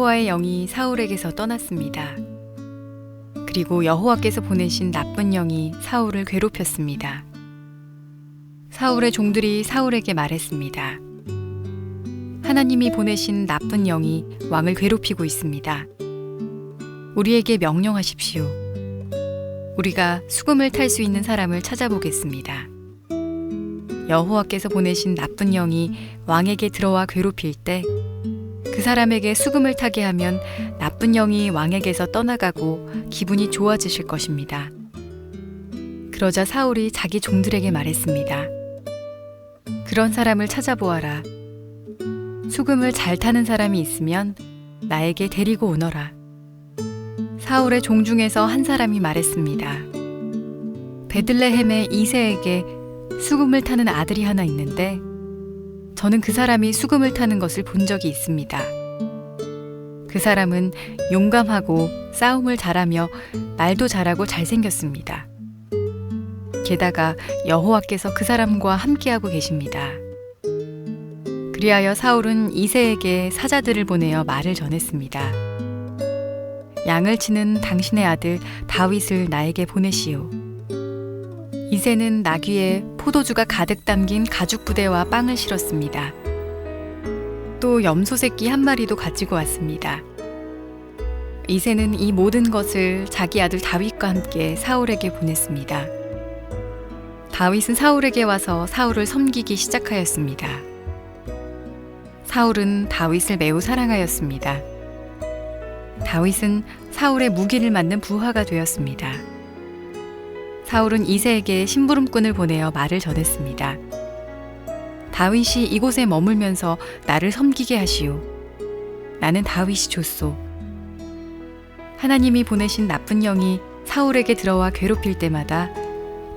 여호와의 영이 사울에게서 떠났습니다. 그리고 여호와께서 보내신 나쁜 영이 사울을 괴롭혔습니다. 사울의 종들이 사울에게 말했습니다. 하나님이 보내신 나쁜 영이 왕을 괴롭히고 있습니다. 우리에게 명령하십시오. 우리가 수금을 탈 수 있는 사람을 찾아보겠습니다. 여호와께서 보내신 나쁜 영이 왕에게 들어와 괴롭힐 때 그 사람에게 수금을 타게 하면 나쁜 영이 왕에게서 떠나가고 기분이 좋아지실 것입니다. 그러자 사울이 자기 종들에게 말했습니다. 그런 사람을 찾아보아라. 수금을 잘 타는 사람이 있으면 나에게 데리고 오너라. 사울의 종 중에서 한 사람이 말했습니다. 베들레헴의 이새에게 수금을 타는 아들이 하나 있는데 저는 그 사람이 수금을 타는 것을 본 적이 있습니다. 그 사람은 용감하고 싸움을 잘하며 말도 잘하고 잘생겼습니다. 게다가 여호와께서 그 사람과 함께하고 계십니다. 그리하여 사울은 이새에게 사자들을 보내어 말을 전했습니다. 양을 치는 당신의 아들 다윗을 나에게 보내시오. 이새는 나귀에 포도주가 가득 담긴 가죽 부대와 빵을 실었습니다. 또 염소 새끼 한 마리도 가지고 왔습니다. 이새는 이 모든 것을 자기 아들 다윗과 함께 사울에게 보냈습니다. 다윗은 사울에게 와서 사울을 섬기기 시작하였습니다. 사울은 다윗을 매우 사랑하였습니다. 다윗은 사울의 무기를 맞는 부하가 되었습니다. 사울은 이새에게 심부름꾼을 보내어 말을 전했습니다. 다윗이 이곳에 머물면서 나를 섬기게 하시오. 나는 다윗이 좋소. 하나님이 보내신 나쁜 영이 사울에게 들어와 괴롭힐 때마다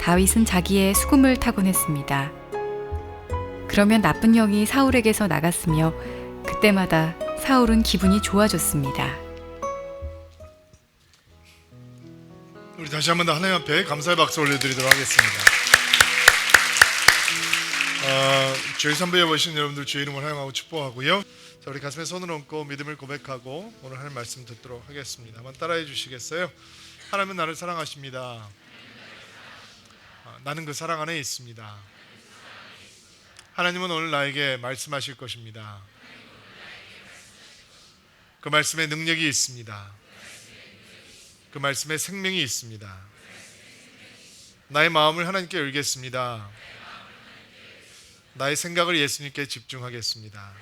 다윗은 자기의 수금을 타곤 했습니다. 그러면 나쁜 영이 사울에게서 나갔으며 그때마다 사울은 기분이 좋아졌습니다. 우리 다시 한번 더 하나님 앞에 감사의 박수 올려드리도록 하겠습니다. 주일 선배에 오신 여러분들 주의 이름을 환영하고 축복하고요. 자, 우리 가슴에 손을 얹고 믿음을 고백하고 오늘 하나님 말씀 듣도록 하겠습니다. 한번 따라해 주시겠어요? 하나님은 나를 사랑하십니다. 나는 그 사랑 안에 있습니다. 하나님은 오늘 나에게 말씀하실 것입니다. 그 말씀에 능력이 있습니다. 그 말씀에 생명이 있습니다. 나의 마음을 하나님께 열겠습니다. 나의 생각을 예수님께 집중하겠습니다.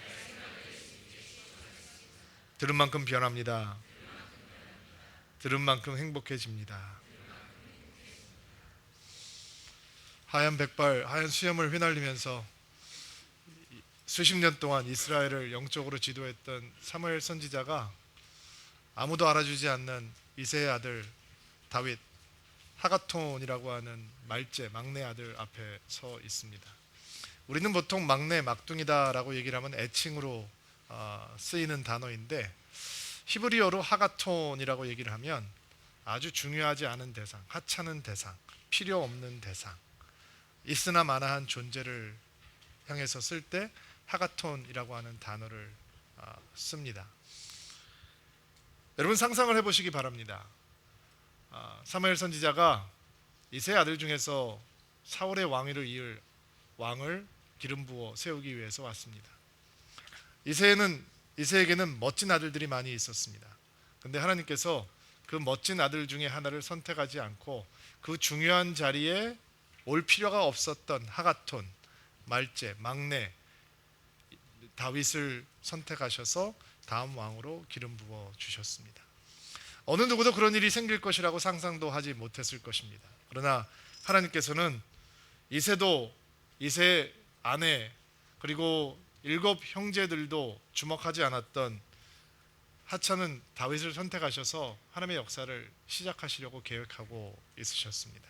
들은 만큼 변합니다. 들은 만큼 행복해집니다. 하얀 백발, 하얀 수염을 휘날리면서 수십 년 동안 이스라엘을 영적으로 지도했던 사무엘 선지자가 아무도 알아주지 않는 이새의 아들 다윗, 하가톤이라고 하는 말제 막내 아들 앞에 서 있습니다. 우리는 보통 막내, 막둥이다라고 얘기를 하면 애칭으로 쓰이는 단어인데 히브리어로 하가톤이라고 얘기를 하면 아주 중요하지 않은 대상, 하찮은 대상, 필요 없는 대상, 있으나 마나한 존재를 향해서 쓸 때 하가톤이라고 하는 단어를 씁니다. 여러분 상상을 해보시기 바랍니다. 사무엘 선지자가 이새의 아들 중에서 사울의 왕위를 이을 왕을 기름 부어 세우기 위해서 왔습니다. 이새에게는 멋진 아들들이 많이 있었습니다. 그런데 하나님께서 그 멋진 아들 중에 하나를 선택하지 않고 그 중요한 자리에 올 필요가 없었던 하가톤, 말제, 막내 다윗을 선택하셔서 다음 왕으로 기름 부어 주셨습니다. 어느 누구도 그런 일이 생길 것이라고 상상도 하지 못했을 것입니다. 그러나 하나님께서는 이새 아내 그리고 7 형제들도 주목하지 않았던 하찮은 다윗을 선택하셔서 하나님의 역사를 시작하시려고 계획하고 있으셨습니다.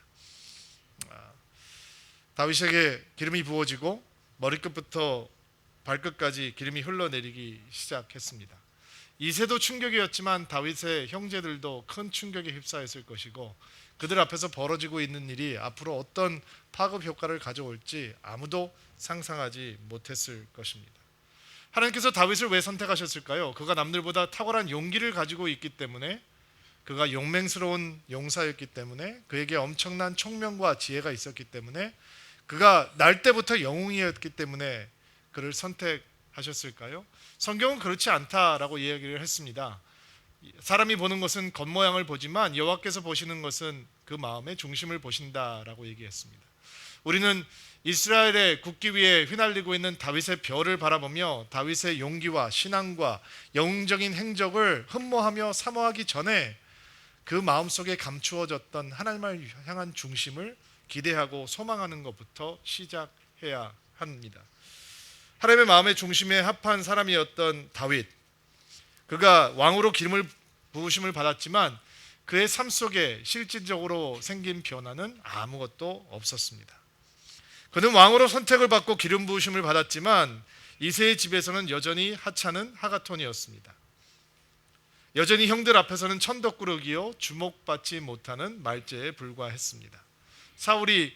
다윗에게 기름이 부어지고 머리끝부터 발끝까지 기름이 흘러내리기 시작했습니다. 이새도 충격이었지만 다윗의 형제들도 큰 충격에 휩싸였을 것이고 그들 앞에서 벌어지고 있는 일이 앞으로 어떤 파급 효과를 가져올지 아무도 상상하지 못했을 것입니다. 하나님께서 다윗을 왜 선택하셨을까요? 그가 남들보다 탁월한 용기를 가지고 있기 때문에, 그가 용맹스러운 용사였기 때문에, 그에게 엄청난 총명과 지혜가 있었기 때문에, 그가 날 때부터 영웅이었기 때문에 그를 선택하셨을까요? 성경은 그렇지 않다라고 이야기를 했습니다. 사람이 보는 것은 겉모양을 보지만 여호와께서 보시는 것은 그 마음의 중심을 보신다라고 얘기했습니다. 우리는 이스라엘의 국기 위에 휘날리고 있는 다윗의 별을 바라보며 다윗의 용기와 신앙과 영웅적인 행적을 흠모하며 사모하기 전에 그 마음속에 감추어졌던 하나님을 향한 중심을 기대하고 소망하는 것부터 시작해야 합니다. 하나님의 마음의 중심에 합한 사람이었던 다윗, 그가 왕으로 기름을 부으심을 받았지만 그의 삶 속에 실질적으로 생긴 변화는 아무것도 없었습니다. 그는 왕으로 선택을 받고 기름 부으심을 받았지만 이새의 집에서는 여전히 하찮은 하가톤이었습니다. 여전히 형들 앞에서는 천덕꾸러기요 주목받지 못하는 말죄에 불과했습니다. 사울이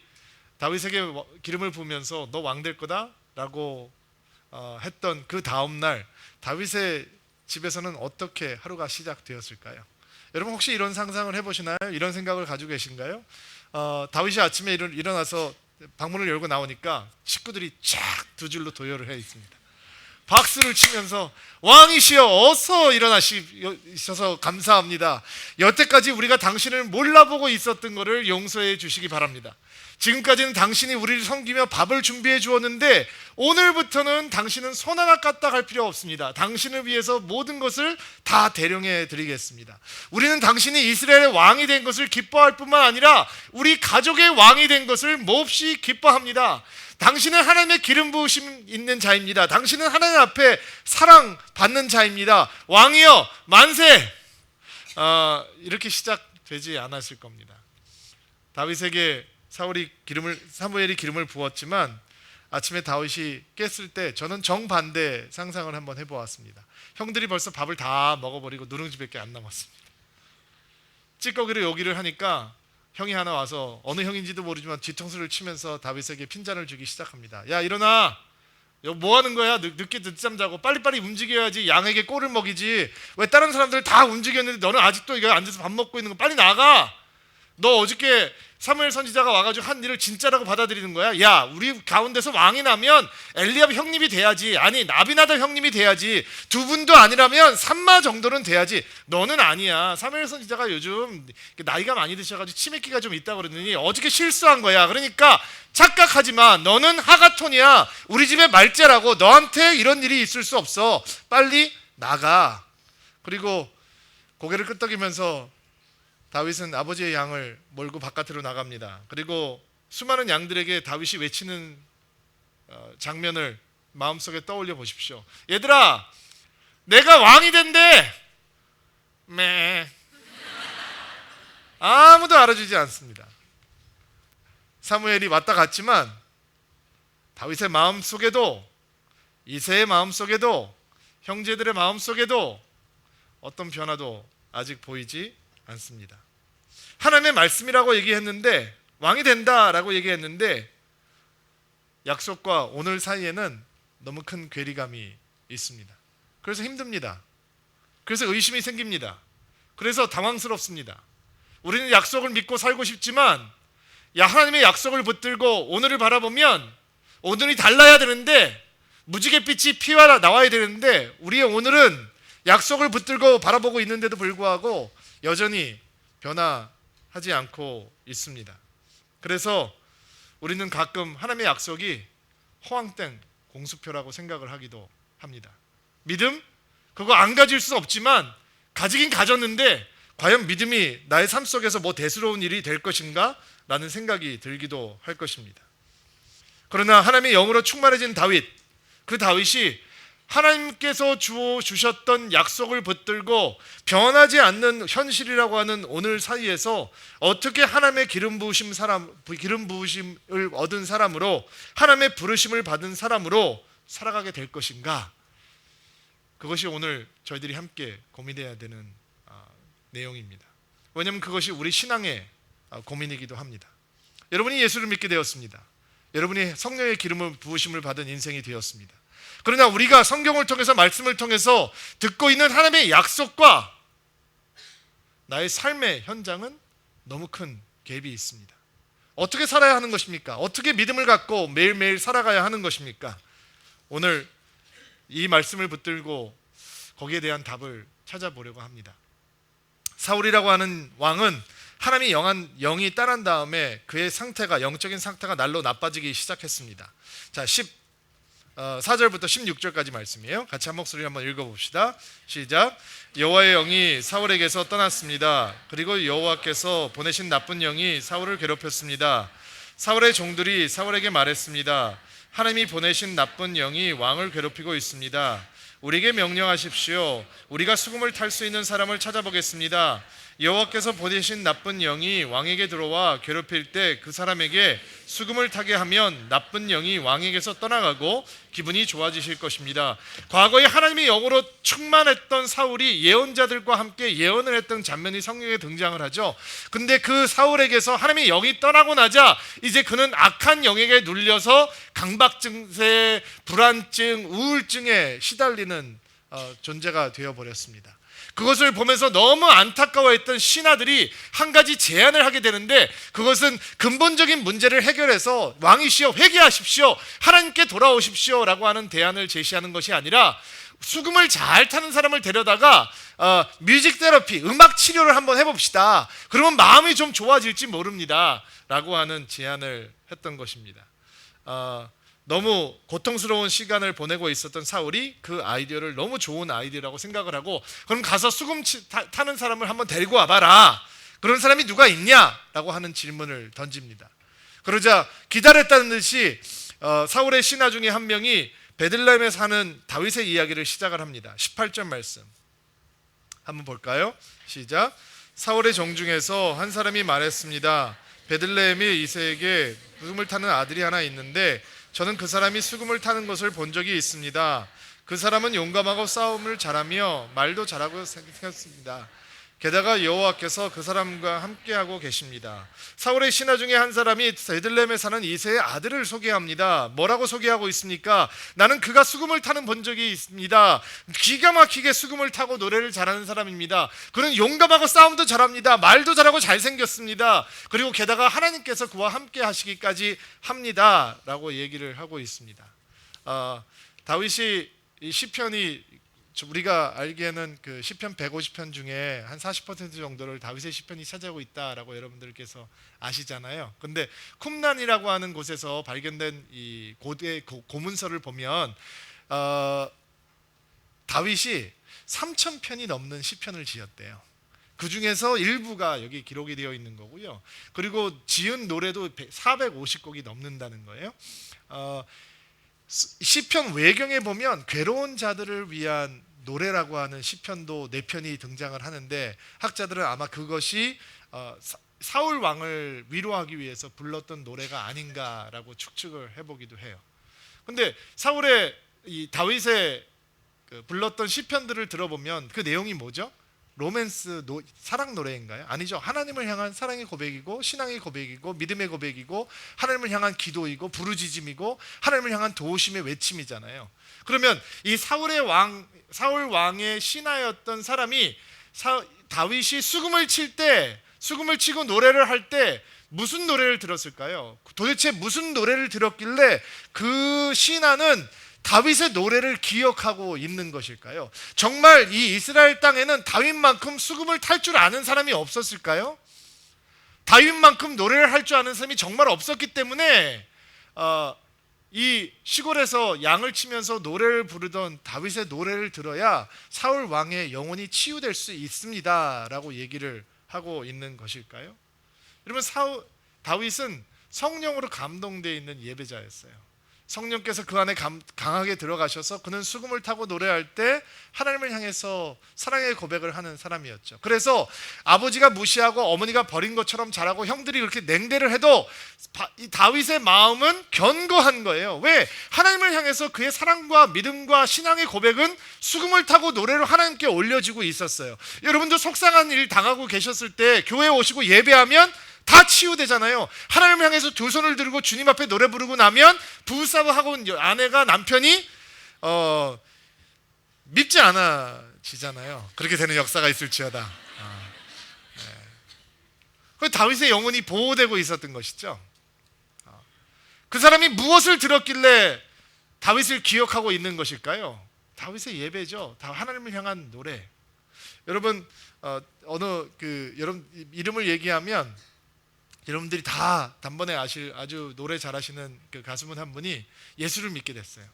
다윗에게 기름을 부으면서 너 왕 될 거다라고 했던 그 다음 날 다윗의 집에서는 어떻게 하루가 시작되었을까요? 여러분 혹시 이런 상상을 해보시나요? 이런 생각을 가지고 계신가요? 다윗이 아침에 일어나서 방문을 열고 나오니까 식구들이 쫙 두 줄로 도열을 해 있습니다. 박수를 치면서 왕이시여 어서 일어나셔서 감사합니다. 여태까지 우리가 당신을 몰라보고 있었던 것을 용서해 주시기 바랍니다. 지금까지는 당신이 우리를 섬기며 밥을 준비해 주었는데 오늘부터는 당신은 손 하나 까딱할 필요 없습니다. 당신을 위해서 모든 것을 다 대령해 드리겠습니다. 우리는 당신이 이스라엘의 왕이 된 것을 기뻐할 뿐만 아니라 우리 가족의 왕이 된 것을 몹시 기뻐합니다. 당신은 하나님의 기름 부으심 있는 자입니다. 당신은 하나님 앞에 사랑받는 자입니다. 왕이여 만세! 이렇게 시작되지 않았을 겁니다. 다윗에게 사무엘이 기름을 부었지만 아침에 다윗이 깼을 때 저는 정반대 상상을 한번 해보았습니다. 형들이 벌써 밥을 다 먹어버리고 누룽지밖에 안 남았습니다. 찌꺼기를 요기를 하니까 형이 하나 와서 어느 형인지도 모르지만 뒤통수를 치면서 다윗에게 핀잔을 주기 시작합니다. 야 일어나, 뭐 하는 거야? 늦게 늦잠 자고 빨리빨리 움직여야지 양에게 꼴을 먹이지. 왜 다른 사람들 다 움직였는데 너는 아직도 이거 앉아서 밥 먹고 있는 거? 빨리 나가. 너 어저께 사무엘 선지자가 와가지고 한 일을 진짜라고 받아들이는 거야? 야 우리 가운데서 왕이 나면 엘리압 형님이 돼야지. 아니 나비나답 형님이 돼야지. 두 분도 아니라면 삼마 정도는 돼야지. 너는 아니야. 사무엘 선지자가 요즘 나이가 많이 드셔가지고 치매기가 좀 있다고 그러더니 어저께 실수한 거야. 그러니까 착각하지 마. 너는 하가톤이야. 우리 집의 말째라고. 너한테 이런 일이 있을 수 없어. 빨리 나가. 그리고 고개를 끄덕이면서 다윗은 아버지의 양을 몰고 바깥으로 나갑니다. 그리고 수많은 양들에게 다윗이 외치는 장면을 마음속에 떠올려 보십시오. 얘들아, 내가 왕이 된대. 매. 아무도 알아주지 않습니다. 사무엘이 왔다 갔지만 다윗의 마음속에도, 이새의 마음속에도, 형제들의 마음속에도 어떤 변화도 아직 보이지 않습니다. 하나님의 말씀이라고 얘기했는데, 왕이 된다라고 얘기했는데 약속과 오늘 사이에는 너무 큰 괴리감이 있습니다. 그래서 힘듭니다. 그래서 의심이 생깁니다. 그래서 당황스럽습니다. 우리는 약속을 믿고 살고 싶지만 하나님의 약속을 붙들고 오늘을 바라보면 오늘이 달라야 되는데, 무지갯빛이 피와 나와야 되는데 우리의 오늘은 약속을 붙들고 바라보고 있는데도 불구하고 여전히 변화하지 않고 있습니다. 그래서 우리는 가끔 하나님의 약속이 허황된 공수표라고 생각을 하기도 합니다. 믿음? 그거 안 가질 수 없지만 가지긴 가졌는데 과연 믿음이 나의 삶 속에서 뭐 대수로운 일이 될 것인가? 라는 생각이 들기도 할 것입니다. 그러나 하나님의 영으로 충만해진 다윗, 그 다윗이 하나님께서 주셨던 약속을 붙들고 변하지 않는 현실이라고 하는 오늘 사이에서 어떻게 하나님의 기름 부으심을 얻은 사람으로, 하나님의 부르심을 받은 사람으로 살아가게 될 것인가? 그것이 오늘 저희들이 함께 고민해야 되는 내용입니다. 왜냐하면 그것이 우리 신앙의 고민이기도 합니다. 여러분이 예수를 믿게 되었습니다. 여러분이 성령의 기름을 부으심을 받은 인생이 되었습니다. 그러나 우리가 성경을 통해서 말씀을 통해서 듣고 있는 하나님의 약속과 나의 삶의 현장은 너무 큰 갭이 있습니다. 어떻게 살아야 하는 것입니까? 어떻게 믿음을 갖고 매일매일 살아가야 하는 것입니까? 오늘 이 말씀을 붙들고 거기에 대한 답을 찾아보려고 합니다. 사울이라고 하는 왕은 하나님이 영이 떠난 다음에 그의 상태가, 영적인 상태가 날로 나빠지기 시작했습니다. 자, 4절부터 16절까지 말씀이에요. 같이 한 목소리 한번 읽어봅시다. 시작. 여호와의 영이 사울에게서 떠났습니다. 그리고 여호와께서 보내신 나쁜 영이 사울을 괴롭혔습니다. 사울의 종들이 사울에게 말했습니다. 하나님이 보내신 나쁜 영이 왕을 괴롭히고 있습니다. 우리에게 명령하십시오. 우리가 수금을 탈 수 있는 사람을 찾아보겠습니다. 여호와께서 보내신 나쁜 영이 왕에게 들어와 괴롭힐 때 그 사람에게 수금을 타게 하면 나쁜 영이 왕에게서 떠나가고 기분이 좋아지실 것입니다. 과거에 하나님의 영으로 충만했던 사울이 예언자들과 함께 예언을 했던 장면이 성경에 등장을 하죠. 근데 그 사울에게서 하나님의 영이 떠나고 나자 이제 그는 악한 영에게 눌려서 강박 증세, 불안증, 우울증에 시달리는 존재가 되어버렸습니다. 그것을 보면서 너무 안타까워했던 신하들이 한 가지 제안을 하게 되는데, 그것은 근본적인 문제를 해결해서 왕이시여 회개하십시오, 하나님께 돌아오십시오 라고 하는 대안을 제시하는 것이 아니라 수금을 잘 타는 사람을 데려다가 뮤직 테라피, 음악 치료를 한번 해봅시다. 그러면 마음이 좀 좋아질지 모릅니다 라고 하는 제안을 했던 것입니다. 너무 고통스러운 시간을 보내고 있었던 사울이 그 아이디어를 너무 좋은 아이디어라고 생각을 하고, 그럼 가서 수금 타는 사람을 한번 데리고 와봐라, 그런 사람이 누가 있냐라고 하는 질문을 던집니다. 그러자 기다렸다는 듯이 사울의 신하 중에 한 명이 베들레헴에 사는 다윗의 이야기를 시작을 합니다. 18절 말씀 한번 볼까요? 시작. 사울의 종 중에서 한 사람이 말했습니다. 베들레헴이 이새에게 수금을 타는 아들이 하나 있는데 저는 그 사람이 수금을 타는 것을 본 적이 있습니다. 그 사람은 용감하고 싸움을 잘하며 말도 잘하고 생겼습니다. 게다가 여호와께서 그 사람과 함께하고 계십니다. 사울의 신하 중에 한 사람이 베들레헴에 사는 이새의 아들을 소개합니다. 뭐라고 소개하고 있습니까? 나는 그가 수금을 타는 본 적이 있습니다. 기가 막히게 수금을 타고 노래를 잘하는 사람입니다. 그는 용감하고 싸움도 잘합니다. 말도 잘하고 잘생겼습니다. 그리고 게다가 하나님께서 그와 함께 하시기까지 합니다 라고 얘기를 하고 있습니다. 다윗이 이 시편이 우리가 알기에는 그 시편 150편 중에 한 40% 정도를 다윗의 시편이 차지하고 있다라고 여러분들께서 아시잖아요. 근데 쿰란이라고 하는 곳에서 발견된 이 고대 고문서를 보면 다윗이 3,000편이 넘는 시편을 지었대요. 그 중에서 일부가 여기 기록이 되어 있는 거고요. 그리고 지은 노래도 450곡이 넘는다는 거예요. 시편 외경에 보면 괴로운 자들을 위한 노래라고 하는 시편도 4편이 등장을 하는데, 학자들은 아마 그것이 사울 왕을 위로하기 위해서 불렀던 노래가 아닌가라고 추측을 해보기도 해요. 근데 사울의 이 다윗의 불렀던 시편들을 들어보면 그 내용이 뭐죠? 로맨스, 사랑 노래인가요? 아니죠. 하나님을 향한 사랑의 고백이고 신앙의 고백이고 믿음의 고백이고 하나님을 향한 기도이고 부르짖음이고 하나님을 향한 도우심의 외침이잖아요. 그러면 이 사울 왕의 신하였던 사람이 다윗이 수금을 치고 노래를 할 때 무슨 노래를 들었을까요? 도대체 무슨 노래를 들었길래 그 신하는 다윗의 노래를 기억하고 있는 것일까요? 정말 이 이스라엘 땅에는 다윗만큼 수금을 탈 줄 아는 사람이 없었을까요? 다윗만큼 노래를 할 줄 아는 사람이 정말 없었기 때문에 이 시골에서 양을 치면서 노래를 부르던 다윗의 노래를 들어야 사울 왕의 영혼이 치유될 수 있습니다 라고 얘기를 하고 있는 것일까요? 여러분, 다윗은 성령으로 감동되어 있는 예배자였어요. 성령께서 그 안에 강하게 들어가셔서 그는 수금을 타고 노래할 때 하나님을 향해서 사랑의 고백을 하는 사람이었죠. 그래서 아버지가 무시하고 어머니가 버린 것처럼 자라고 형들이 그렇게 냉대를 해도 이 다윗의 마음은 견고한 거예요. 왜? 하나님을 향해서 그의 사랑과 믿음과 신앙의 고백은 수금을 타고 노래로 하나님께 올려지고 있었어요. 여러분도 속상한 일 당하고 계셨을 때 교회에 오시고 예배하면 다 치유되잖아요. 하나님을 향해서 두 손을 들고 주님 앞에 노래 부르고 나면 부부싸움하고 온 아내가 남편이 믿지 않아지잖아요. 그렇게 되는 역사가 있을지어다. 그 다윗의 영혼이 보호되고 있었던 것이죠. 그 사람이 무엇을 들었길래 다윗을 기억하고 있는 것일까요? 다윗의 예배죠. 하나님을 향한 노래. 여러분 여러분 이름을 얘기하면 여러분들이 다 단번에 아실 아주 노래 잘하시는 그 가수분 한 분이 예수를 믿게 됐어요.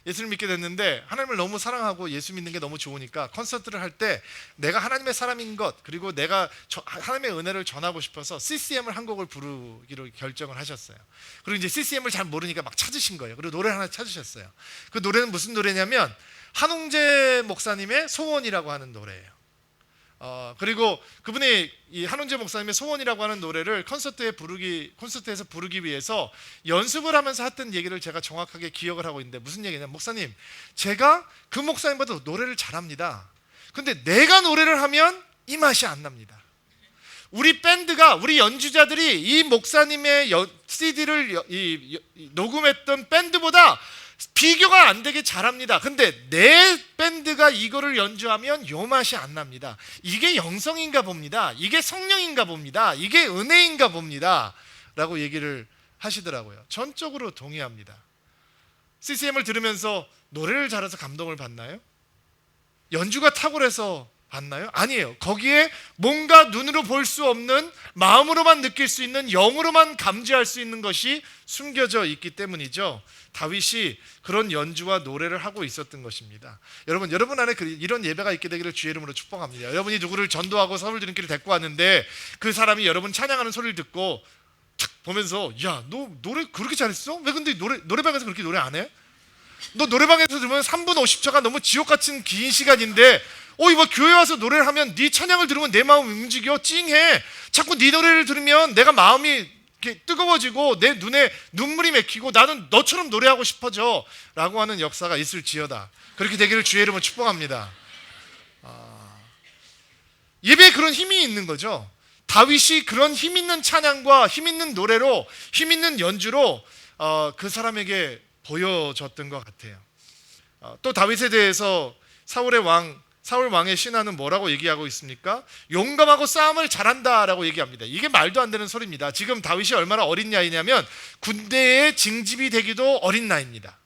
예수를 믿게 됐는데 하나님을 너무 사랑하고 예수 믿는 게 너무 좋으니까 콘서트를 할 때 내가 하나님의 사람인 것, 그리고 내가 하나님의 은혜를 전하고 싶어서 CCM을 한 곡을 부르기로 결정을 하셨어요. 그리고 이제 CCM을 잘 모르니까 막 찾으신 거예요. 그리고 노래 하나 찾으셨어요. 그 노래는 무슨 노래냐면 한웅재 목사님의 소원이라고 하는 노래예요. 그리고 그분이 이 한웅재 목사님의 소원이라고 하는 노래를 콘서트에서 부르기 위해서 연습을 하면서 했던 얘기를 제가 정확하게 기억을 하고 있는데, 무슨 얘기냐면, 목사님, 제가 그 목사님보다 노래를 잘합니다. 근데 내가 노래를 하면 이 맛이 안 납니다. 우리 밴드가, 우리 연주자들이 이 목사님의 CD를 녹음했던 밴드보다 비교가 안 되게 잘합니다. 근데 내 밴드가 이거를 연주하면 요 맛이 안 납니다. 이게 영성인가 봅니다. 이게 성령인가 봅니다. 이게 은혜인가 봅니다. 라고 얘기를 하시더라고요. 전적으로 동의합니다. CCM을 들으면서 노래를 잘해서 감동을 받나요? 연주가 탁월해서 받나요? 아니에요. 거기에 뭔가 눈으로 볼 수 없는, 마음으로만 느낄 수 있는, 영으로만 감지할 수 있는 것이 숨겨져 있기 때문이죠. 다윗이 그런 연주와 노래를 하고 있었던 것입니다. 여러분 안에 이런 예배가 있게 되기를 주의 이름으로 축복합니다. 여러분이 누구를 전도하고 서울 지름길에 데리고 왔는데 그 사람이 여러분 찬양하는 소리를 듣고 탁 보면서, 야, 너 노래 그렇게 잘했어? 왜 근데 노래방에서 그렇게 노래 안 해? 너 노래방에서 들으면 3분 50초가 너무 지옥 같은 긴 시간인데, 이거 교회 와서 노래를 하면 네 찬양을 들으면 내 마음이 움직여, 찡해. 자꾸 네 노래를 들으면 내가 마음이 이렇게 뜨거워지고 내 눈에 눈물이 맺히고 나는 너처럼 노래하고 싶어져 라고 하는 역사가 있을지어다. 그렇게 되기를 주의 이름으로 축복합니다. 예배에 그런 힘이 있는 거죠. 다윗이 그런 힘 있는 찬양과 힘 있는 노래로, 힘 있는 연주로 그 사람에게 보여줬던 것 같아요. 또 다윗에 대해서 사울 왕의 신하는 뭐라고 얘기하고 있습니까? 용감하고 싸움을 잘한다라고 얘기합니다. 이게 말도 안 되는 소리입니다. 지금 다윗이 얼마나 어린 나이냐면 군대에 징집이 되기도 어린 나이입니다.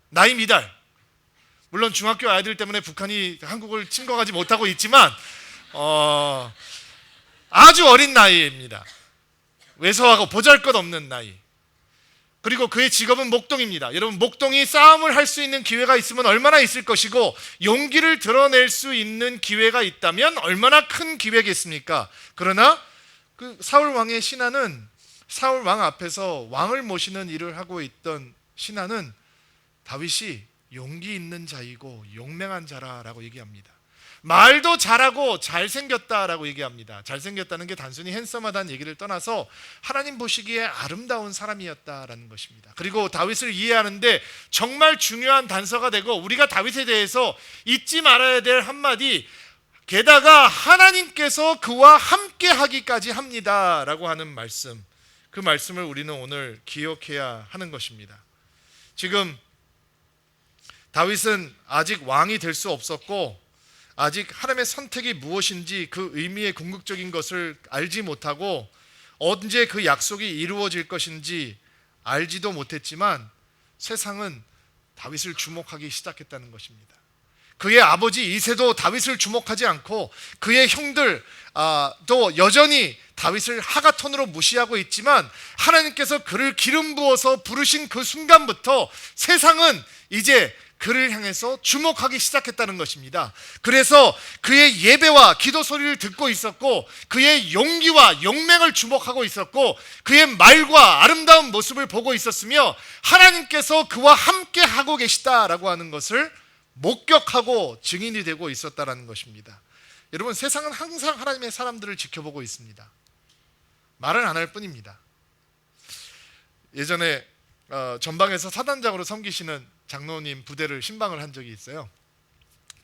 나이 미달. 물론 중학교 아이들 때문에 북한이 한국을 침공하지 못하고 있지만 아주 어린 나이입니다. 왜소하고 보잘것없는 나이. 그리고 그의 직업은 목동입니다. 여러분, 목동이 싸움을 할 수 있는 기회가 있으면 얼마나 있을 것이고, 용기를 드러낼 수 있는 기회가 있다면 얼마나 큰 기회겠습니까? 그러나 그 사울 왕의 신하는, 사울 왕 앞에서 왕을 모시는 일을 하고 있던 신하는 다윗이 용기 있는 자이고 용맹한 자라라고 얘기합니다. 말도 잘하고 잘생겼다라고 얘기합니다. 잘생겼다는 게 단순히 핸섬하다는 얘기를 떠나서 하나님 보시기에 아름다운 사람이었다라는 것입니다. 그리고 다윗을 이해하는데 정말 중요한 단서가 되고, 우리가 다윗에 대해서 잊지 말아야 될 한마디, 게다가 하나님께서 그와 함께 하기까지 합니다라고 하는 말씀, 그 말씀을 우리는 오늘 기억해야 하는 것입니다. 지금 다윗은 아직 왕이 될 수 없었고, 아직 하나님의 선택이 무엇인지 그 의미의 궁극적인 것을 알지 못하고, 언제 그 약속이 이루어질 것인지 알지도 못했지만 세상은 다윗을 주목하기 시작했다는 것입니다. 그의 아버지 이새도 다윗을 주목하지 않고, 그의 형들 또 여전히 다윗을 하가톤으로 무시하고 있지만, 하나님께서 그를 기름 부어서 부르신 그 순간부터 세상은 이제 그를 향해서 주목하기 시작했다는 것입니다. 그래서 그의 예배와 기도 소리를 듣고 있었고, 그의 용기와 용맹을 주목하고 있었고, 그의 말과 아름다운 모습을 보고 있었으며, 하나님께서 그와 함께 하고 계시다라고 하는 것을 목격하고 증인이 되고 있었다라는 것입니다. 여러분, 세상은 항상 하나님의 사람들을 지켜보고 있습니다. 말은 안 할 뿐입니다. 예전에 전방에서 사단장으로 섬기시는 장로님 부대를 신방을 한 적이 있어요.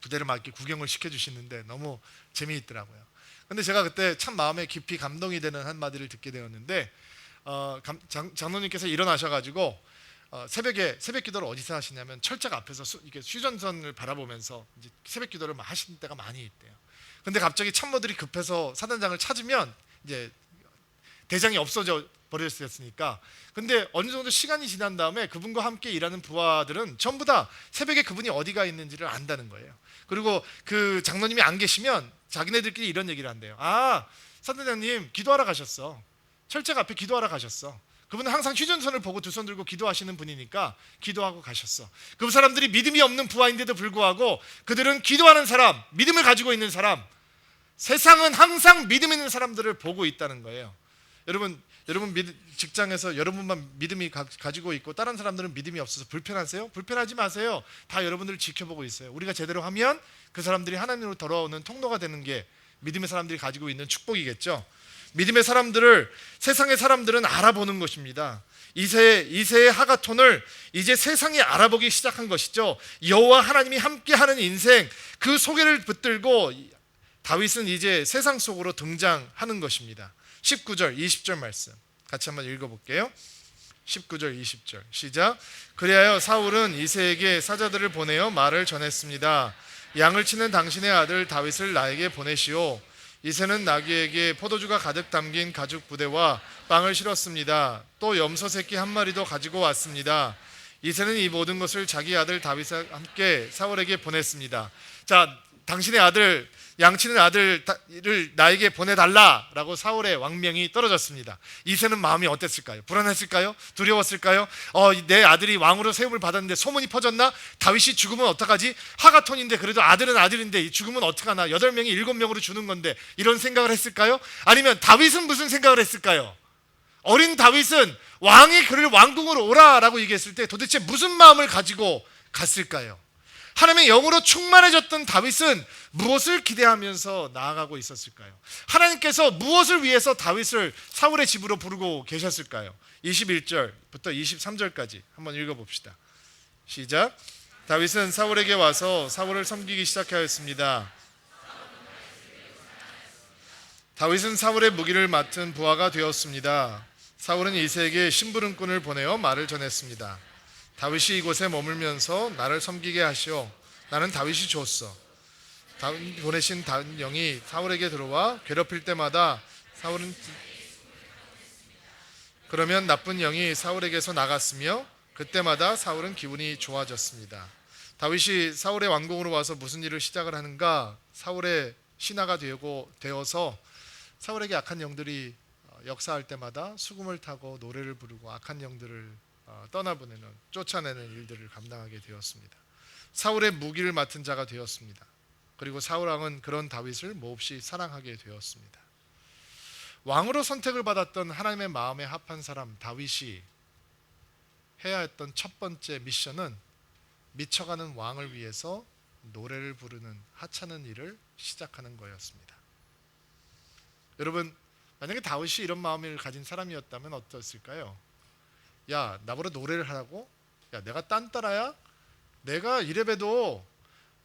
부대를 막 이렇게 구경을 시켜주시는데 너무 재미있더라고요. 근데 제가 그때 참 마음에 깊이 감동이 되는 한마디를 듣게 되었는데, 장로님께서 일어나셔가지고 새벽에 새벽 기도를 어디서 하시냐면 철책 앞에서 이게 휴전선을 바라보면서 이제 새벽 기도를 막 하시는 때가 많이 있대요. 근데 갑자기 참모들이 급해서 사단장을 찾으면 이제 대장이 없어져 버렸으니까. 근데 어느 정도 시간이 지난 다음에 그분과 함께 일하는 부하들은 전부 다 새벽에 그분이 어디가 있는지를 안다는 거예요. 그리고 그 장로님이 안 계시면 자기네들끼리 이런 얘기를 한대요. 아, 사단장님 기도하러 가셨어. 철책 앞에 기도하러 가셨어. 그분은 항상 휴전선을 보고 두 손 들고 기도하시는 분이니까 기도하고 가셨어. 그 사람들이 믿음이 없는 부하인데도 불구하고 그들은 기도하는 사람, 믿음을 가지고 있는 사람, 세상은 항상 믿음 있는 사람들을 보고 있다는 거예요. 여러분 직장에서 여러분만 믿음이 가지고 있고 다른 사람들은 믿음이 없어서 불편하세요? 불편하지 마세요. 다 여러분들을 지켜보고 있어요. 우리가 제대로 하면 그 사람들이 하나님으로 돌아오는 통로가 되는 게 믿음의 사람들이 가지고 있는 축복이겠죠. 믿음의 사람들을 세상의 사람들은 알아보는 것입니다. 이세의 하가톤을 이제 세상이 알아보기 시작한 것이죠. 여호와 하나님이 함께하는 인생, 그 소개를 붙들고 다윗은 이제 세상 속으로 등장하는 것입니다. 19절 20절 말씀 같이 한번 읽어볼게요. 19절 20절 시작. 그리하여 사울은 이새에게 사자들을 보내어 말을 전했습니다. 양을 치는 당신의 아들 다윗을 나에게 보내시오. 이새는 나귀에게 포도주가 가득 담긴 가죽 부대와 빵을 실었습니다. 또 염소 새끼 한 마리도 가지고 왔습니다. 이새는 이 모든 것을 자기 아들 다윗과 함께 사울에게 보냈습니다. 자, 당신의 아들, 양치는 아들을 나에게 보내달라라고 사울의 왕명이 떨어졌습니다. 이새는 마음이 어땠을까요? 불안했을까요? 두려웠을까요? 내 아들이 왕으로 세움을 받았는데 소문이 퍼졌나? 다윗이 죽으면 어떡하지? 하가톤인데 그래도 아들은 아들인데 죽으면 어떡하나? 8명이 7명으로 주는 건데 이런 생각을 했을까요? 아니면 다윗은 무슨 생각을 했을까요? 어린 다윗은 왕이 그를 왕궁으로 오라라고 얘기했을 때 도대체 무슨 마음을 가지고 갔을까요? 하나님의 영으로 충만해졌던 다윗은 무엇을 기대하면서 나아가고 있었을까요? 하나님께서 무엇을 위해서 다윗을 사울의 집으로 부르고 계셨을까요? 21절부터 23절까지 한번 읽어봅시다. 시작. 다윗은 사울에게 와서 사울을 섬기기 시작하였습니다. 다윗은 사울의 무기를 맡은 부하가 되었습니다. 사울은 이새에게 심부름꾼을 보내어 말을 전했습니다. 다윗이 이곳에 머물면서 나를 섬기게 하시오. 나는 다윗이 좋소. 다윗 보내신 다른 영이 사울에게 들어와 괴롭힐 때마다 사울은 그러면 나쁜 영이 사울에게서 나갔으며 그때마다 사울은 기분이 좋아졌습니다. 다윗이 사울의 왕궁으로 와서 무슨 일을 시작을 하는가? 사울의 신하가 되어서 사울에게 악한 영들이 역사할 때마다 수금을 타고 노래를 부르고 악한 영들을 떠나보내는, 쫓아내는 일들을 감당하게 되었습니다. 사울의 무기를 맡은 자가 되었습니다. 그리고 사울 왕은 그런 다윗을 몹시 사랑하게 되었습니다. 왕으로 선택을 받았던 하나님의 마음에 합한 사람 다윗이 해야 했던 첫 번째 미션은 미쳐가는 왕을 위해서 노래를 부르는 하찮은 일을 시작하는 거였습니다. 여러분, 만약에 다윗이 이런 마음을 가진 사람이었다면 어땠을까요? 야, 나보러 노래를 하라고? 야, 내가 딴따라야? 내가 이래봬도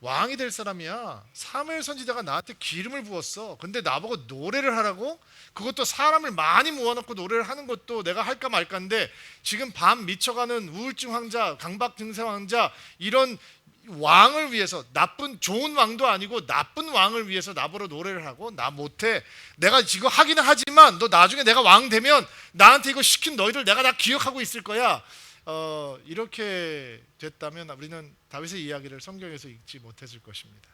왕이 될 사람이야. 사무엘 선지자가 나한테 기름을 부었어. 근데 나보고 노래를 하라고? 그것도 사람을 많이 모아놓고 노래를 하는 것도 내가 할까 말까인데 지금 밤 미쳐가는 우울증 환자, 강박 증세 환자, 이런 왕을 위해서, 좋은 왕도 아니고 나쁜 왕을 위해서 나보러 노래를 하고? 나 못해. 내가 지금 하기는 하지만 너 나중에 내가 왕 되면 나한테 이거 시킨 너희들 내가 다 기억하고 있을 거야. 이렇게 됐다면 우리는 다윗의 이야기를 성경에서 읽지 못했을 것입니다.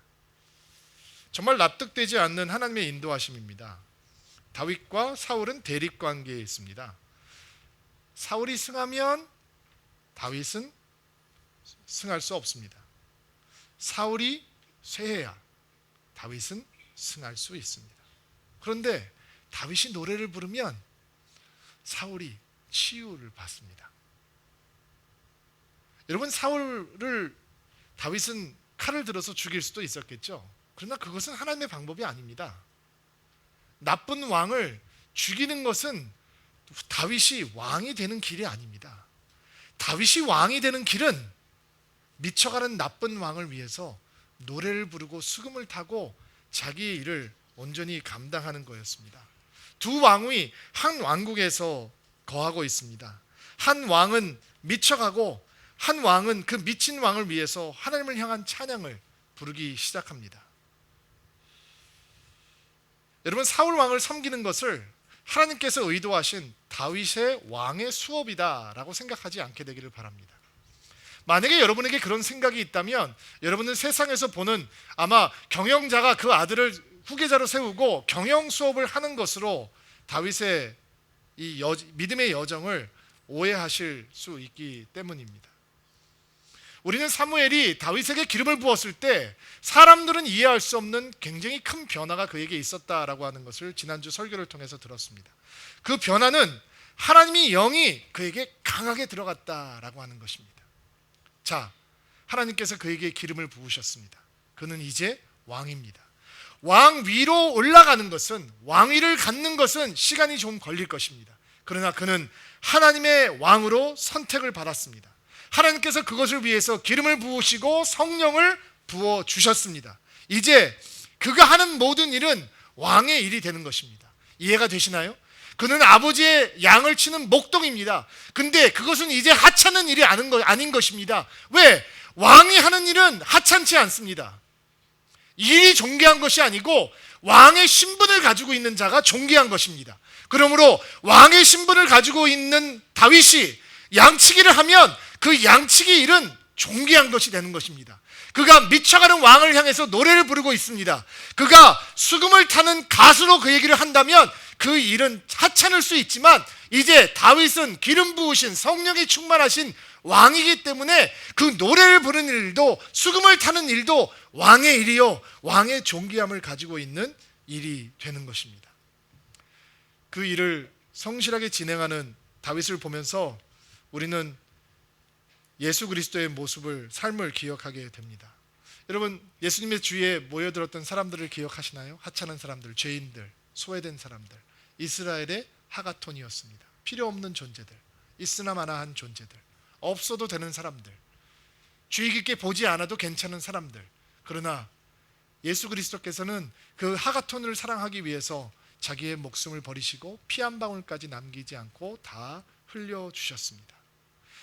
정말 납득되지 않는 하나님의 인도하심입니다. 다윗과 사울은 대립관계에 있습니다. 사울이 승하면 다윗은 승할 수 없습니다. 사울이 쇠해야 다윗은 승할 수 있습니다. 그런데 다윗이 노래를 부르면 사울이 치유를 받습니다. 여러분, 사울을 다윗은 칼을 들어서 죽일 수도 있었겠죠. 그러나 그것은 하나님의 방법이 아닙니다. 나쁜 왕을 죽이는 것은 다윗이 왕이 되는 길이 아닙니다. 다윗이 왕이 되는 길은 미쳐가는 나쁜 왕을 위해서 노래를 부르고 수금을 타고 자기의 일을 온전히 감당하는 거였습니다. 두 왕이 한 왕국에서 거하고 있습니다. 한 왕은 미쳐가고 한 왕은 그 미친 왕을 위해서 하나님을 향한 찬양을 부르기 시작합니다. 여러분, 사울 왕을 섬기는 것을 하나님께서 의도하신 다윗의 왕의 수업이다라고 생각하지 않게 되기를 바랍니다. 만약에 여러분에게 그런 생각이 있다면 여러분은 세상에서 보는 아마 경영자가 그 아들을 후계자로 세우고 경영 수업을 하는 것으로 다윗의 이 믿음의 여정을 오해하실 수 있기 때문입니다. 우리는 사무엘이 다윗에게 기름을 부었을 때 사람들은 이해할 수 없는 굉장히 큰 변화가 그에게 있었다라고 하는 것을 지난주 설교를 통해서 들었습니다. 그 변화는 하나님의 영이 그에게 강하게 들어갔다라고 하는 것입니다. 자, 하나님께서 그에게 기름을 부으셨습니다. 그는 이제 왕입니다. 왕 위로 올라가는 것은, 왕위를 갖는 것은 시간이 좀 걸릴 것입니다. 그러나 그는 하나님의 왕으로 선택을 받았습니다. 하나님께서 그것을 위해서 기름을 부으시고 성령을 부어주셨습니다. 이제 그가 하는 모든 일은 왕의 일이 되는 것입니다. 이해가 되시나요? 그는 아버지의 양을 치는 목동입니다. 근데 그것은 이제 하찮은 일이 아닌 것입니다. 왜? 왕이 하는 일은 하찮지 않습니다. 일이 존귀한 것이 아니고 왕의 신분을 가지고 있는 자가 존귀한 것입니다. 그러므로 왕의 신분을 가지고 있는 다윗이 양치기를 하면 그 양치기 일은 존귀한 것이 되는 것입니다. 그가 미쳐가는 왕을 향해서 노래를 부르고 있습니다. 그가 수금을 타는 가수로 그 얘기를 한다면 그 일은 하찮을 수 있지만 이제 다윗은 기름 부으신 성령이 충만하신 왕이기 때문에 그 노래를 부르는 일도 수금을 타는 일도 왕의 일이요, 왕의 존귀함을 가지고 있는 일이 되는 것입니다. 그 일을 성실하게 진행하는 다윗을 보면서 우리는 예수 그리스도의 모습을, 삶을 기억하게 됩니다. 여러분, 예수님의 주위에 모여들었던 사람들을 기억하시나요? 하찮은 사람들, 죄인들, 소외된 사람들, 이스라엘의 하가톤이었습니다. 필요 없는 존재들, 있으나 마나한 존재들, 없어도 되는 사람들, 주의 깊게 보지 않아도 괜찮은 사람들. 그러나 예수 그리스도께서는 그 하가톤을 사랑하기 위해서 자기의 목숨을 버리시고 피 한 방울까지 남기지 않고 다 흘려주셨습니다.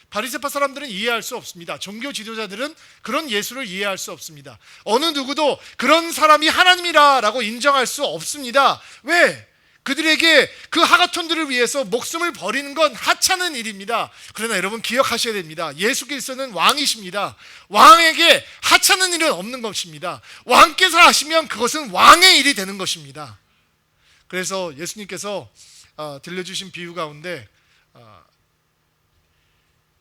바리새파 사람들은 이해할 수 없습니다. 종교 지도자들은 그런 예수를 이해할 수 없습니다. 어느 누구도 그런 사람이 하나님이라고 인정할 수 없습니다. 왜? 그들에게 그 하가톤들을 위해서 목숨을 버리는 건 하찮은 일입니다. 그러나 여러분 기억하셔야 됩니다. 예수 그리스도는 왕이십니다. 왕에게 하찮은 일은 없는 것입니다. 왕께서 하시면 그것은 왕의 일이 되는 것입니다. 그래서 예수님께서 들려주신 비유 가운데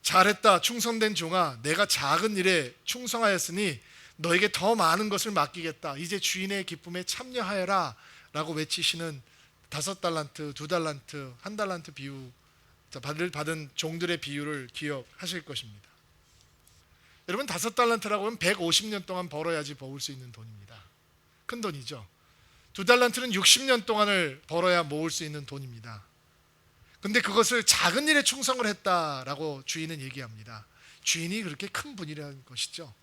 잘했다 충성된 종아, 내가 작은 일에 충성하였으니 너에게 더 많은 것을 맡기겠다. 이제 주인의 기쁨에 참여하여라 라고 외치시는 5달란트, 2달란트, 1달란트 비유, 받은 종들의 비유를 기억하실 것입니다. 여러분, 5달란트라고 하면 150년 동안 벌어야지 모을 수 있는 돈입니다. 큰 돈이죠. 2달란트는 60년 동안을 벌어야 모을 수 있는 돈입니다. 근데 그것을 작은 일에 충성을 했다라고 주인은 얘기합니다. 주인이 그렇게 큰 분이라는 것이죠.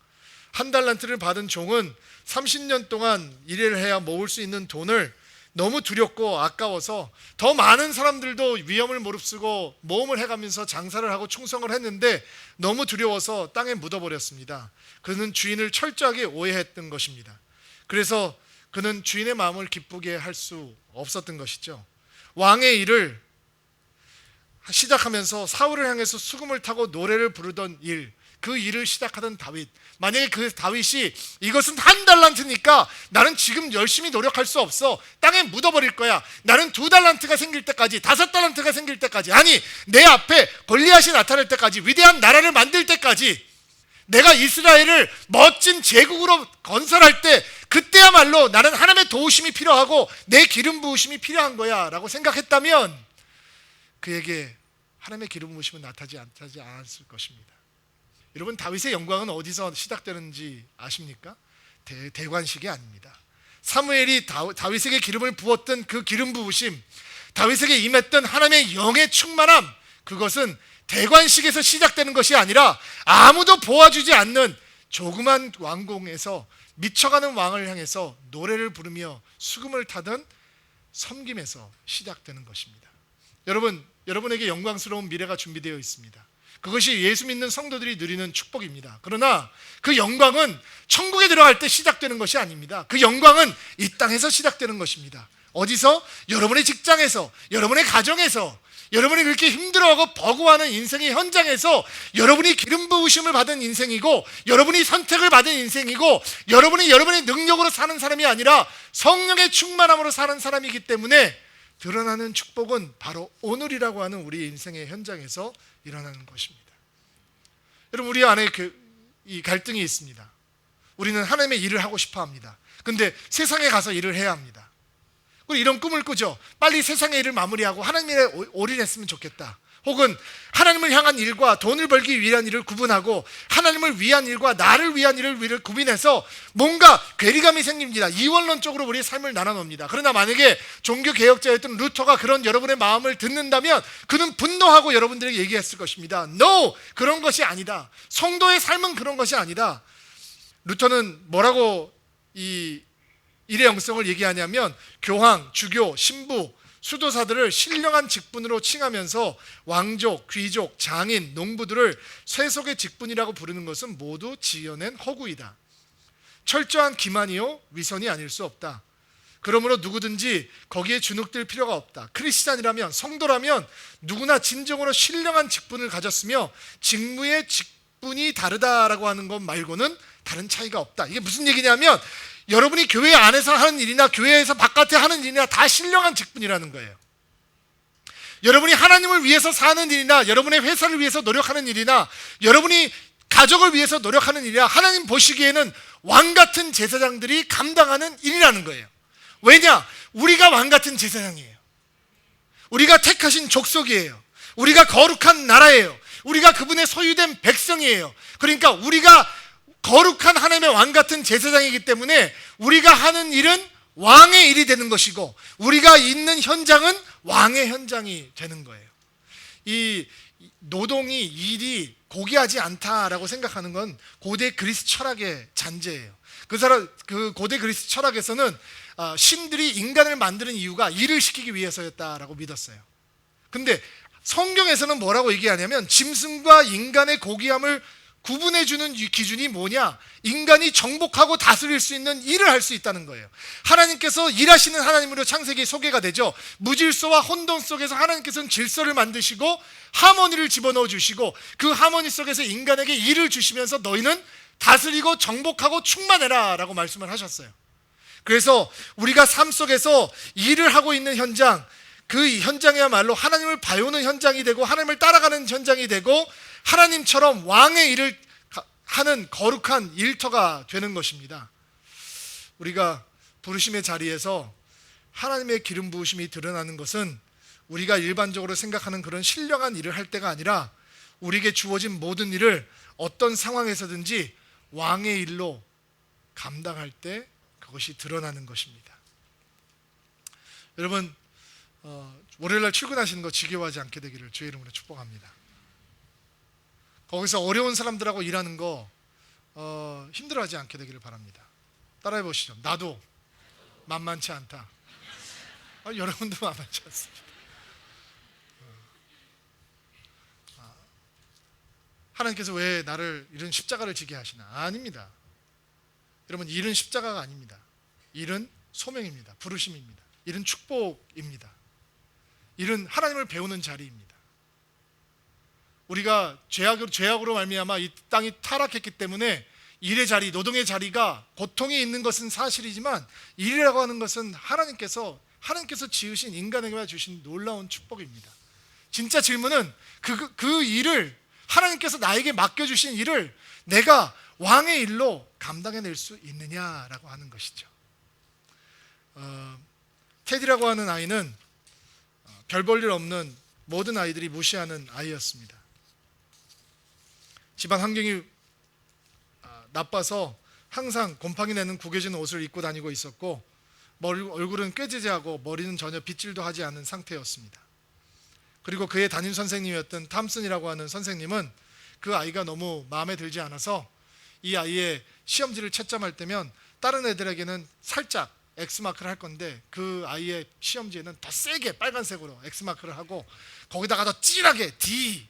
1달란트를 받은 종은 30년 동안 일을 해야 모을 수 있는 돈을 너무 두렵고 아까워서 더 많은 사람들도 위험을 무릅쓰고 모험을 해가면서 장사를 하고 충성을 했는데 너무 두려워서 땅에 묻어버렸습니다. 그는 주인을 철저하게 오해했던 것입니다. 그래서 그는 주인의 마음을 기쁘게 할 수 없었던 것이죠. 왕의 일을 시작하면서 사울을 향해서 수금을 타고 노래를 부르던 일, 그 일을 시작하던 다윗, 만약에 그 다윗이 이것은 1달란트니까 나는 지금 열심히 노력할 수 없어, 땅에 묻어버릴 거야, 나는 2달란트가 생길 때까지, 5달란트가 생길 때까지, 아니 내 앞에 골리앗이 나타날 때까지, 위대한 나라를 만들 때까지, 내가 이스라엘을 멋진 제국으로 건설할 때 그때야말로 나는 하나님의 도우심이 필요하고 내 기름 부으심이 필요한 거야 라고 생각했다면 그에게 하나님의 기름 부으심은 나타나지 않았을 것입니다. 여러분, 다윗의 영광은 어디서 시작되는지 아십니까? 대관식이 아닙니다. 사무엘이 다윗에게 기름을 부었던 그 기름 부으심, 다윗에게 임했던 하나님의 영의 충만함, 그것은 대관식에서 시작되는 것이 아니라 아무도 보아주지 않는 조그만 왕궁에서 미쳐가는 왕을 향해서 노래를 부르며 수금을 타던 섬김에서 시작되는 것입니다. 여러분, 여러분에게 영광스러운 미래가 준비되어 있습니다. 그것이 예수 믿는 성도들이 누리는 축복입니다. 그러나 그 영광은 천국에 들어갈 때 시작되는 것이 아닙니다. 그 영광은 이 땅에서 시작되는 것입니다. 어디서? 여러분의 직장에서, 여러분의 가정에서, 여러분이 그렇게 힘들어하고 버거워하는 인생의 현장에서 여러분이 기름 부으심을 받은 인생이고, 여러분이 선택을 받은 인생이고, 여러분이 여러분의 능력으로 사는 사람이 아니라 성령의 충만함으로 사는 사람이기 때문에 드러나는 축복은 바로 오늘이라고 하는 우리 인생의 현장에서 일어나는 것입니다. 여러분, 우리 안에 이 갈등이 있습니다. 우리는 하나님의 일을 하고 싶어 합니다. 근데 세상에 가서 일을 해야 합니다. 우리 이런 꿈을 꾸죠. 빨리 세상의 일을 마무리하고 하나님 일에 올인했으면 좋겠다. 혹은 하나님을 향한 일과 돈을 벌기 위한 일을 구분하고 하나님을 위한 일과 나를 위한 일을 구분해서 뭔가 괴리감이 생깁니다. 이원론적으로 우리의 삶을 나눠놉니다. 그러나 만약에 종교개혁자였던 루터가 그런 여러분의 마음을 듣는다면 그는 분노하고 여러분들에게 얘기했을 것입니다. No! 그런 것이 아니다. 성도의 삶은 그런 것이 아니다. 루터는 뭐라고 이 일의 영성을 얘기하냐면 교황, 주교, 신부, 수도사들을 신령한 직분으로 칭하면서 왕족, 귀족, 장인, 농부들을 쇠속의 직분이라고 부르는 것은 모두 지어낸 허구이다. 철저한 기만이요 위선이 아닐 수 없다. 그러므로 누구든지 거기에 주눅들 필요가 없다. 크리스찬이라면, 성도라면 누구나 진정으로 신령한 직분을 가졌으며 직무의 직분이 다르다라고 하는 것 말고는 다른 차이가 없다. 이게 무슨 얘기냐면 여러분이 교회 안에서 하는 일이나 교회에서 바깥에 하는 일이나 다 신령한 직분이라는 거예요. 여러분이 하나님을 위해서 사는 일이나 여러분의 회사를 위해서 노력하는 일이나 여러분이 가족을 위해서 노력하는 일이나 하나님 보시기에는 왕같은 제사장들이 감당하는 일이라는 거예요. 왜냐? 우리가 왕같은 제사장이에요. 우리가 택하신 족속이에요. 우리가 거룩한 나라예요. 우리가 그분의 소유된 백성이에요. 그러니까 우리가 거룩한 하나님의 왕 같은 제사장이기 때문에 우리가 하는 일은 왕의 일이 되는 것이고 우리가 있는 현장은 왕의 현장이 되는 거예요. 이 노동이, 일이 고귀하지 않다라고 생각하는 건 고대 그리스 철학의 잔재예요. 그 고대 그리스 철학에서는 신들이 인간을 만드는 이유가 일을 시키기 위해서였다라고 믿었어요. 근데 성경에서는 뭐라고 얘기하냐면 짐승과 인간의 고귀함을 구분해주는 기준이 뭐냐? 인간이 정복하고 다스릴 수 있는 일을 할 수 있다는 거예요. 하나님께서 일하시는 하나님으로 창세기 소개가 되죠. 무질서와 혼돈 속에서 하나님께서는 질서를 만드시고 하모니를 집어넣어 주시고 그 하모니 속에서 인간에게 일을 주시면서 너희는 다스리고 정복하고 충만해라 라고 말씀을 하셨어요. 그래서 우리가 삶 속에서 일을 하고 있는 현장, 그 현장이야말로 하나님을 봐오는 현장이 되고 하나님을 따라가는 현장이 되고 하나님처럼 왕의 일을 하는 거룩한 일터가 되는 것입니다. 우리가 부르심의 자리에서 하나님의 기름 부으심이 드러나는 것은 우리가 일반적으로 생각하는 그런 신령한 일을 할 때가 아니라 우리에게 주어진 모든 일을 어떤 상황에서든지 왕의 일로 감당할 때 그것이 드러나는 것입니다. 여러분, 월요일날 출근하시는 거 지겨워하지 않게 되기를 주의 이름으로 축복합니다. 거기서 어려운 사람들하고 일하는 거 힘들어하지 않게 되기를 바랍니다. 따라해 보시죠. 나도 만만치 않다. 여러분도 만만치 않습니다. 하나님께서 왜 나를 이런 십자가를 지게 하시나? 아닙니다. 여러분, 일은 십자가가 아닙니다. 일은 소명입니다. 부르심입니다. 일은 축복입니다. 일은 하나님을 배우는 자리입니다. 우리가 죄악으로 말미암아 이 땅이 타락했기 때문에 일의 자리, 노동의 자리가 고통이 있는 것은 사실이지만 일이라고 하는 것은 하나님께서 지으신 인간에게 주신 놀라운 축복입니다. 진짜 질문은 그 일을 하나님께서 나에게 맡겨주신 일을 내가 왕의 일로 감당해낼 수 있느냐라고 하는 것이죠. 테디라고 하는 아이는 별 볼 일 없는 모든 아이들이 무시하는 아이였습니다. 집안 환경이 나빠서 항상 곰팡이 내는 구겨진 옷을 입고 다니고 있었고 얼굴은 꾀지지하고 머리는 전혀 빗질도 하지 않은 상태였습니다. 그리고 그의 담임 선생님이었던 탐슨이라고 하는 선생님은 그 아이가 너무 마음에 들지 않아서 이 아이의 시험지를 채점할 때면 다른 애들에게는 살짝 X마크를 할 건데 그 아이의 시험지에는 더 세게 빨간색으로 X마크를 하고 거기다가 더 진하게 D,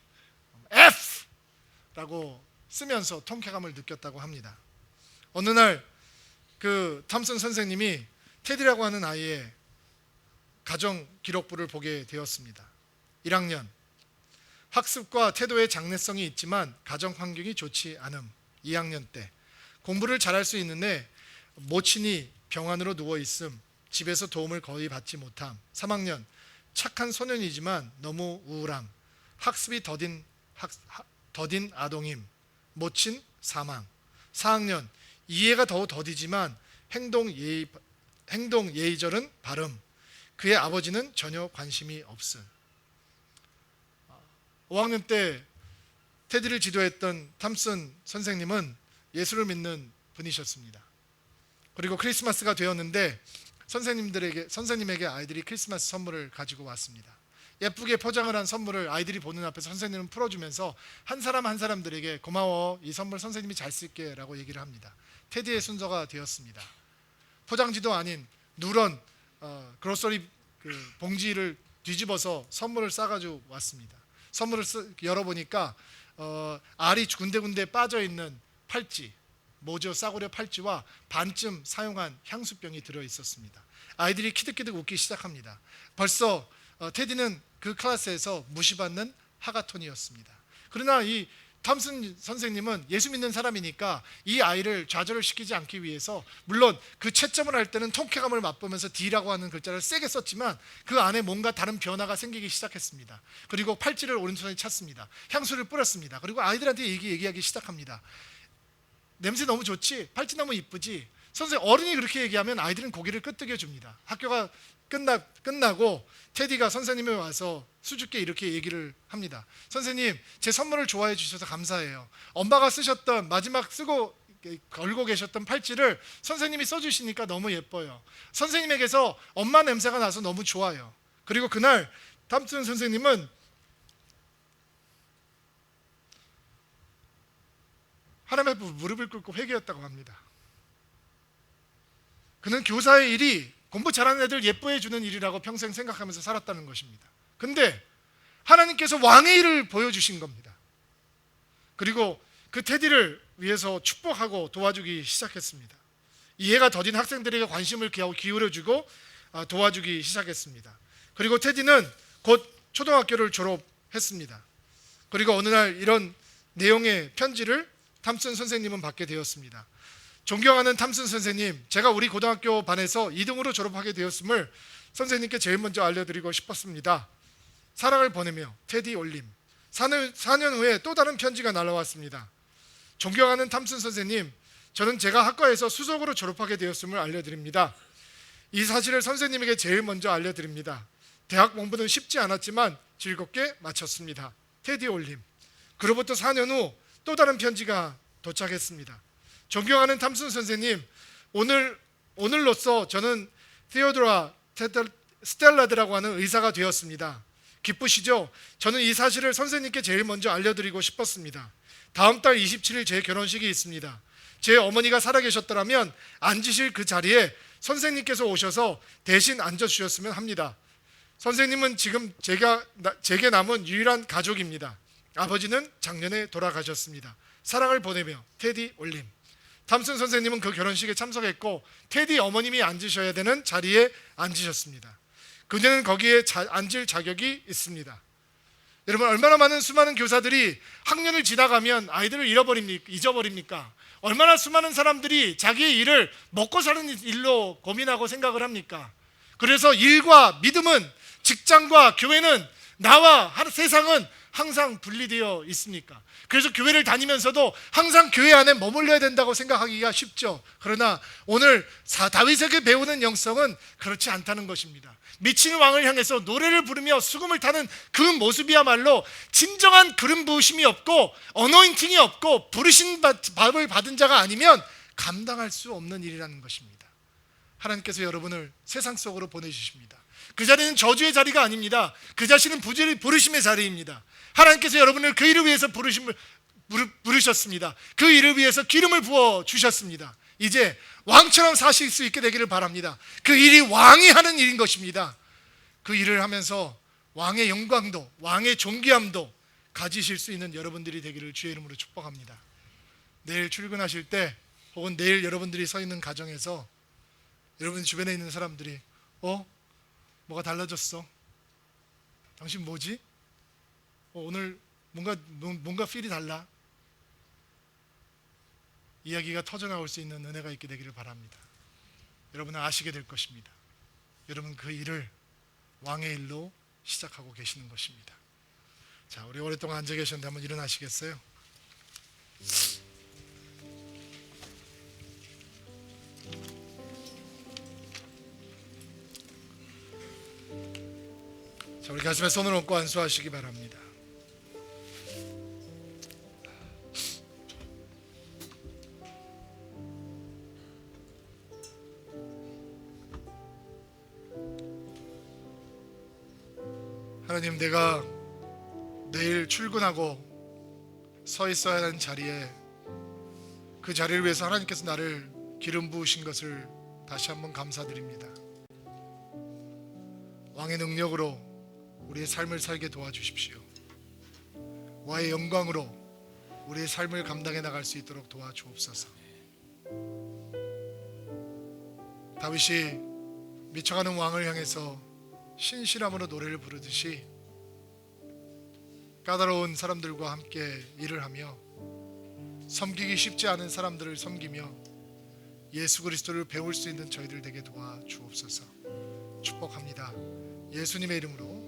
F라고 쓰면서 통쾌감을 느꼈다고 합니다. 어느 날 그 탐슨 선생님이 테디라고 하는 아이의 가정 기록부를 보게 되었습니다. 1학년, 학습과 태도의 장래성이 있지만 가정 환경이 좋지 않음. 2학년 때, 공부를 잘할 수 있는데 모친이 병환으로 누워 있음. 집에서 도움을 거의 받지 못함. 3학년, 착한 소년이지만 너무 우울함. 학습이 더딘 아동임. 모친 사망. 4학년, 이해가 더디지만 행동 예의절은 바름. 그의 아버지는 전혀 관심이 없음. 5학년 때 테디를 지도했던 탐슨 선생님은 예수를 믿는 분이셨습니다. 그리고 크리스마스가 되었는데 선생님에게 아이들이 크리스마스 선물을 가지고 왔습니다. 예쁘게 포장을 한 선물을 아이들이 보는 앞에서 선생님은 풀어주면서 한 사람 한 사람들에게 고마워, 이 선물 선생님이 잘 쓸게 라고 얘기를 합니다. 테디의 순서가 되었습니다. 포장지도 아닌 누런 그로서리 봉지를 뒤집어서 선물을 싸가지고 왔습니다. 선물을 열어보니까 알이 군데군데 빠져있는 팔찌, 모조 싸구려 팔찌와 반쯤 사용한 향수병이 들어있었습니다. 아이들이 키득키득 웃기 시작합니다. 벌써 테디는 그 클래스에서 무시받는 하가톤이었습니다. 그러나 이 탐슨 선생님은 예수 믿는 사람이니까 이 아이를 좌절을 시키지 않기 위해서, 물론 그 채점을 할 때는 통쾌감을 맛보면서 D라고 하는 글자를 세게 썼지만 그 안에 뭔가 다른 변화가 생기기 시작했습니다. 그리고 팔찌를 오른손에 찼습니다. 향수를 뿌렸습니다. 그리고 아이들한테 얘기하기 시작합니다. 냄새 너무 좋지? 팔찌 너무 이쁘지? 어른이 그렇게 얘기하면 아이들은 고개를 끄덕여 줍니다. 학교가 끝나고 테디가 선생님에 와서 수줍게 이렇게 얘기를 합니다. 선생님, 제 선물을 좋아해 주셔서 감사해요. 엄마가 쓰셨던, 마지막 쓰고 걸고 계셨던 팔찌를 선생님이 써주시니까 너무 예뻐요. 선생님에게서 엄마 냄새가 나서 너무 좋아요. 그리고 그날 탐슨 선생님은 하나님 앞에 무릎을 꿇고 회개했다고 합니다. 그는 교사의 일이 공부 잘하는 애들 예뻐해 주는 일이라고 평생 생각하면서 살았다는 것입니다. 근데 하나님께서 왕의 일을 보여주신 겁니다. 그리고 그 테디를 위해서 축복하고 도와주기 시작했습니다. 이해가 더딘 학생들에게 관심을 기울여주고 도와주기 시작했습니다. 그리고 테디는 곧 초등학교를 졸업했습니다. 그리고 어느 날 이런 내용의 편지를 탐슨 선생님은 받게 되었습니다. 존경하는 탐슨 선생님, 제가 우리 고등학교 반에서 2등으로 졸업하게 되었음을 선생님께 제일 먼저 알려드리고 싶었습니다. 사랑을 보내며 테디 올림. 4년 후에 또 다른 편지가 날아왔습니다. 존경하는 탐슨 선생님, 저는 제가 학과에서 수석으로 졸업하게 되었음을 알려드립니다. 이 사실을 선생님에게 제일 먼저 알려드립니다. 대학 공부는 쉽지 않았지만 즐겁게 마쳤습니다. 테디 올림. 그로부터 4년 후 또 다른 편지가 도착했습니다. 존경하는 탐슨 선생님, 오늘로써 저는 테오도라 스텔라드라고 하는 의사가 되었습니다. 기쁘시죠? 저는 이 사실을 선생님께 제일 먼저 알려드리고 싶었습니다. 다음 달 27일 제 결혼식이 있습니다. 제 어머니가 살아계셨더라면 앉으실 그 자리에 선생님께서 오셔서 대신 앉아주셨으면 합니다. 선생님은 지금 제게 남은 유일한 가족입니다. 아버지는 작년에 돌아가셨습니다. 사랑을 보내며 테디 올림. 탐슨 선생님은 그 결혼식에 참석했고 테디 어머님이 앉으셔야 되는 자리에 앉으셨습니다. 그녀는 거기에 앉을 자격이 있습니다. 여러분, 얼마나 많은 수많은 교사들이 학년을 지나가면 아이들을 잊어버립니까? 얼마나 수많은 사람들이 자기의 일을 먹고 사는 일로 고민하고 생각을 합니까? 그래서 일과 믿음은, 직장과 교회는, 나와 세상은 항상 분리되어 있습니까? 그래서 교회를 다니면서도 항상 교회 안에 머물러야 된다고 생각하기가 쉽죠. 그러나 오늘 다윗에게 배우는 영성은 그렇지 않다는 것입니다. 미친 왕을 향해서 노래를 부르며 수금을 타는 그 모습이야말로 진정한 기름 부으심이 없고 어노인팅이 없고 부르신 밥을 받은 자가 아니면 감당할 수 없는 일이라는 것입니다. 하나님께서 여러분을 세상 속으로 보내주십니다. 그 자리는 저주의 자리가 아닙니다. 그 자신은 부르심의 자리입니다. 하나님께서 여러분을 그 일을 위해서 부르셨습니다. 그 일을 위해서 기름을 부어 주셨습니다. 이제 왕처럼 사실 수 있게 되기를 바랍니다. 그 일이 왕이 하는 일인 것입니다. 그 일을 하면서 왕의 영광도, 왕의 존귀함도 가지실 수 있는 여러분들이 되기를 주의 이름으로 축복합니다. 내일 출근하실 때 혹은 내일 여러분들이 서 있는 가정에서 여러분 주변에 있는 사람들이 뭐가 달라졌어? 당신 뭐지? 오늘 뭔가 필이 달라. 이야기가 터져나올 수 있는 은혜가 있게 되기를 바랍니다. 여러분은 아시게 될 것입니다. 여러분 그 일을 왕의 일로 시작하고 계시는 것입니다. 자, 우리 오랫동안 앉아 계셨는데 한번 일어나시겠어요? 자, 우리 가슴에 손을 얹고 안수하시기 바랍니다. 하나님, 내가 내일 출근하고 서 있어야 하는 자리에 그 자리를 위해서 하나님께서 나를 기름 부으신 것을 다시 한번 감사드립니다. 왕의 능력으로 우리의 삶을 살게 도와주십시오. 왕의 영광으로 우리의 삶을 감당해 나갈 수 있도록 도와주옵소서. 다윗이 미쳐가는 왕을 향해서 신실함으로 노래를 부르듯이 까다로운 사람들과 함께 일을 하며 섬기기 쉽지 않은 사람들을 섬기며 예수 그리스도를 배울 수 있는 저희들 되게 도와주옵소서. 축복합니다. 예수님의 이름으로